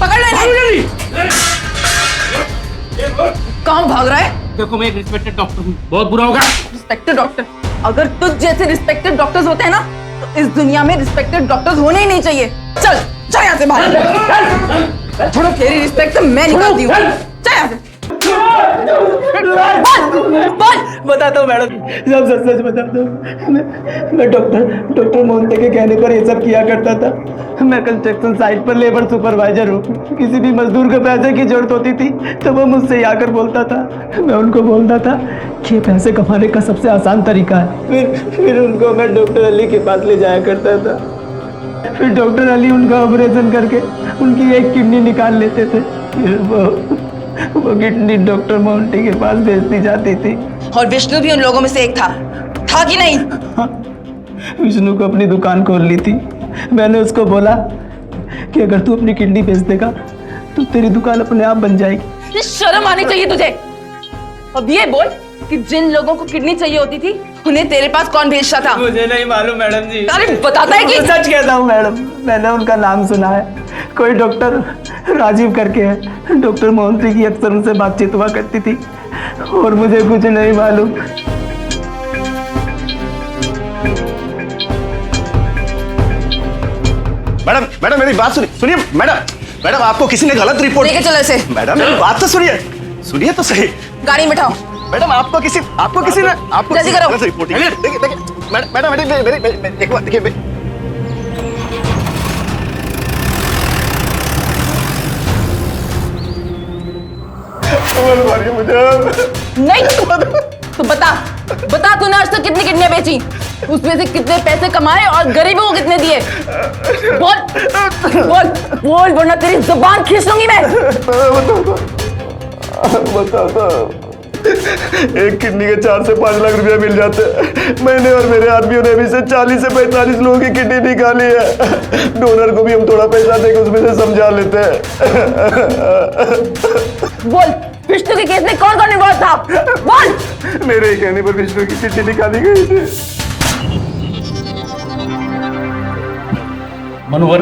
पकड़ ले। कहाँ भाग रहा है? देखो मैं एक रिस्पेक्टेड डॉक्टर हूँ, बहुत बुरा होगा। Respected doctor? अगर तुझ जैसे रिस्पेक्टेड डॉक्टर्स होते हैं ना, तो इस दुनिया में रिस्पेक्टेड डॉक्टर्स होने ही नहीं चाहिए। चल चल यहाँ से बाहर। छोड़ो, तेरी रिस्पेक्ट तो मैं निकालती हूँ। चल यहाँ से। बताता हूँ मैडम, सब सच सच बताता हूँ। मैं डॉक्टर मोहंती के कहने पर ये सब किया करता था। मैं कंस्ट्रक्शन साइट पर लेबर सुपरवाइजर हूँ। किसी भी मजदूर को पैसे की जरूरत होती थी तो वो मुझसे आकर बोलता था। मैं उनको बोलता था कि ये पैसे कमाने का सबसे आसान तरीका है। फिर उनको मैं डॉक्टर अली के पास ले जाया करता था। फिर डॉक्टर अली उनका ऑपरेशन करके उनकी एक किडनी निकाल लेते थे। फिर वो किडनी डॉक्टर मोहंती के पास भेजती जाती थी। और विष्णु भी उन लोगों में से एक था कि नहीं? विष्णु को अपनी दुकान खोल ली थी। मैंने उसको बोला कि अगर तू अपनी किडनी बेच देगा तो तेरी दुकान अपने आप बन जाएगी। ये शर्म आनी चाहिए तुझे। अब ये बोल कि जिन लोगों को किडनी चाहिए होती थी उन्हें तेरे पास कौन भेजता था? मुझे नहीं मालूम मैडम जी। अरे बताता है कि सच कहता हूँ मैडम, मैंने उनका नाम सुना है। कोई डॉक्टर राजीव करके है। डॉक्टर मोहंती की अक्सर उनसे बातचीत हुआ करती थी और मुझे कुछ नहीं मालूम। मैडम मैडम मेरी बात सुनिए मैडम आपको किसी ने गलत रिपोर्ट। लेके चलो इसे। मैडम मेरी बात तो सुनिए तो सही। गाड़ी में बैठाओ। मैडम आपको किसी ने जल्दी करो। गलत रिपोर्ट। देखिए मैडम मेरी एक बात देखिए। मुझे नहीं तो बता तूने आज तक कितनी किडनियां बेची, उसमें से कितने पैसे कमाए और गरीबों को कितने दिए? बोल वरना तेरी जुबान खींच लूंगी मैं। बताता एक किडनी के 4 से 5 लाख रुपया मिल जाते हैं। मैंने और मेरे आदमियों ने अभी से 40 से 45 लोगों की किडनी निकाली है। डोनर को भी हम थोड़ा पैसा देकर उसमें से समझा लेते हैं। बोल विष्णु के केस में कौन कौन इन्वॉल्व था? बोल। मेरे ही कहने पर विष्णु की किडनी निकाली गई थी। मनोहर,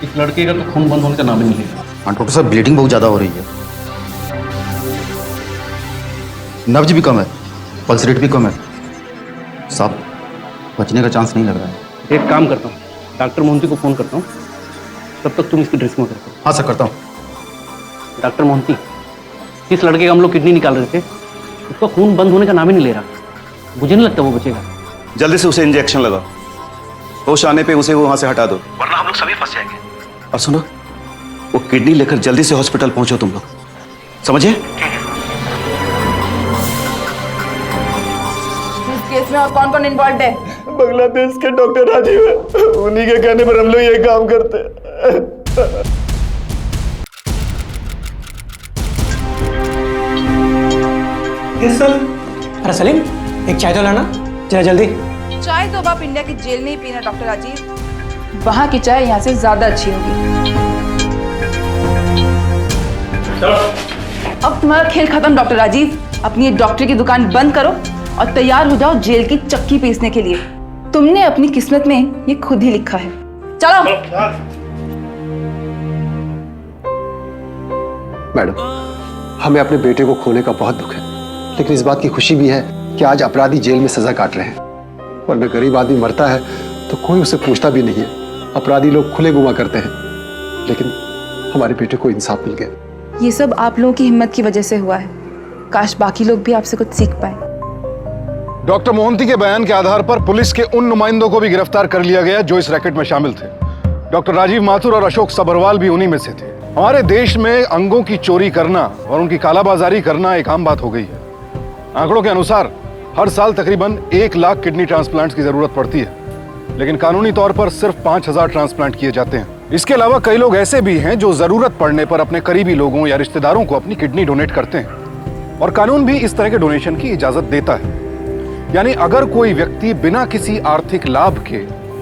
इस लड़के का तो खून बंद होने का नाम ही नहीं लेगा। हाँ डॉक्टर साहब, ब्लीडिंग बहुत ज़्यादा हो रही है। नब्ज भी कम है, पल्स रेट भी कम है। साहब बचने का चांस नहीं लग रहा है। एक काम करता हूँ, डॉक्टर मोहंती को फोन करता हूँ, तब तक तुम इसकी ड्रेसिंग करते हो। हाँ सर, करता हूँ। डॉक्टर मोहंती, इस लड़के का हम लोग किडनी निकाल रहे थे, उसका खून बंद होने का नाम ही नहीं ले रहा। मुझे नहीं लगता वो बचेगा। जल्दी से उसे इंजेक्शन लगाओ। होश आने पे उसे वहां से हटा दो, वरना हम लोग सभी फंस जाएंगे। और सुनो, वो किडनी लेकर जल्दी से हॉस्पिटल पहुंचो तुम लोग, समझे? इस केस में और कौन कौन इन्वॉल्व है? बांग्लादेश के डॉक्टर राजीव है, उन्हीं के कहने पर हम लोग ये काम करते हैं। अरे सलीम, एक चाय तो लाना जरा जल्दी। चाय तो आप इंडिया की जेल में ही पीना डॉक्टर राजीव, वहां की चाय यहाँ से ज्यादा अच्छी होगी। अब तुम्हारा खेल खत्म डॉक्टर राजीव। अपनी एक डॉक्टर की दुकान बंद करो और तैयार हो जाओ जेल की चक्की पीसने के लिए। तुमने अपनी किस्मत में ये खुद ही लिखा है। चलो। मैडम, हमें अपने बेटे को खोने का बहुत दुख है, लेकिन इस बात की खुशी भी है कि आज अपराधी जेल में सजा काट रहे हैं। वरना गरीब आदमी मरता है तो कोई उसे पूछता भी नहीं है। अपराधी लोग खुले गुमा करते हैं, लेकिन हमारे बेटे को इंसाफ मिल गया। ये सब आप लोगों की हिम्मत की वजह से हुआ है। काश बाकी लोग भी आपसे कुछ सीख पाए। डॉक्टर मोहंती के बयान के आधार पर पुलिस के उन नुमाइंदों को भी गिरफ्तार कर लिया गया जो इस रैकेट में शामिल थे। डॉक्टर राजीव माथुर और अशोक सबरवाल भी उन्हीं में से थे। हमारे देश में अंगों की चोरी करना और उनकी कालाबाजारी करना एक आम बात हो गई है। आंकड़ों के अनुसार हर साल तकरीबन 1 लाख किडनी ट्रांसप्लांट की जरूरत पड़ती है, लेकिन कानूनी तौर पर सिर्फ 5000 ट्रांसप्लांट किए जाते हैं। इसके अलावा कई लोग ऐसे भी हैं जो जरूरत पड़ने पर अपने करीबी लोगों या रिश्तेदारों को अपनी किडनी डोनेट करते हैं, और कानून भी इस तरह के डोनेशन की इजाजत देता है। यानी अगर कोई व्यक्ति बिना किसी आर्थिक लाभ के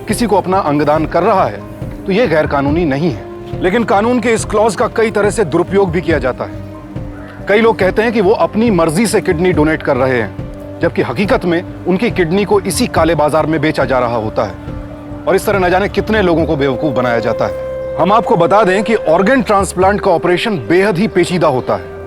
किसी को अपना अंगदान कर रहा है तो यह गैर कानूनी नहीं है। लेकिन कानून के इस क्लॉज का कई तरह से दुरुपयोग भी किया जाता है। कई लोग कहते हैं कि वो अपनी मर्जी से किडनी डोनेट कर रहे हैं, जबकि हकीकत में उनकी किडनी को इसी काले बाजार में बेचा जा रहा होता है, और इस तरह न जाने कितने लोगों को बेवकूफ बनाया जाता है। हम आपको बता दें कि ऑर्गन ट्रांसप्लांट का ऑपरेशन बेहद ही पेचीदा होता है।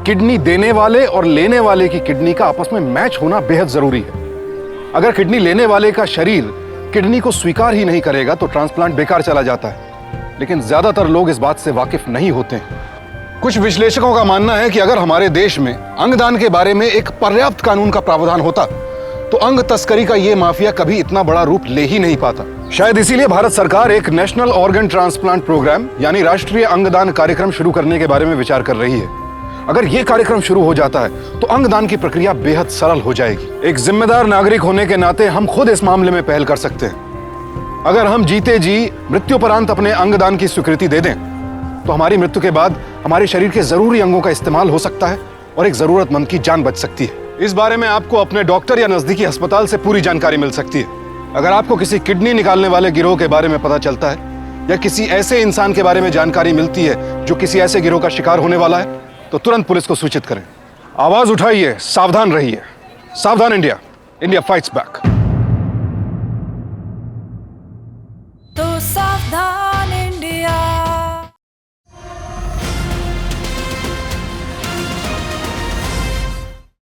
किडनी देने वाले और लेने वाले की किडनी का आपस में मैच होना बेहद जरूरी है। अगर किडनी लेने वाले का शरीर किडनी को स्वीकार ही नहीं करेगा तो ट्रांसप्लांट बेकार चला जाता है, लेकिन ज्यादातर लोग इस बात से वाकिफ नहीं होते हैं। कुछ विश्लेषकों का मानना है कि अगर हमारे देश में अंगदान के बारे में एक पर्याप्त कानून का प्रावधान होता तो अंग तस्करी का यह माफिया कभी इतना बड़ा रूप ले ही नहीं पाता। शायद इसीलिए भारत सरकार एक नेशनल ऑर्गन ट्रांसप्लांट प्रोग्राम यानी राष्ट्रीय अंगदान कार्यक्रम शुरू करने के बारे में विचार कर रही है। अगर यह कार्यक्रम शुरू हो जाता है तो अंगदान की प्रक्रिया बेहद सरल हो जाएगी। एक जिम्मेदार नागरिक होने के नाते हम खुद इस मामले में पहल कर सकते हैं। अगर हम जीते जी मृत्युपरांत अपने अंगदान की स्वीकृति दे दें तो हमारी मृत्यु के बाद हमारे शरीर के जरूरी अंगों का इस्तेमाल हो सकता है और एक जरूरतमंद की जान बच सकती है। इस बारे में आपको अपने डॉक्टर या नजदीकी अस्पताल से पूरी जानकारी मिल सकती है। अगर आपको किसी किडनी निकालने वाले गिरोह के बारे में पता चलता है या किसी ऐसे इंसान के बारे में जानकारी मिलती है जो किसी ऐसे गिरोह का शिकार होने वाला है तो तुरंत पुलिस को सूचित करें। आवाज उठाइए, सावधान रहिए। सावधान इंडिया, इंडिया फाइट्स बैक।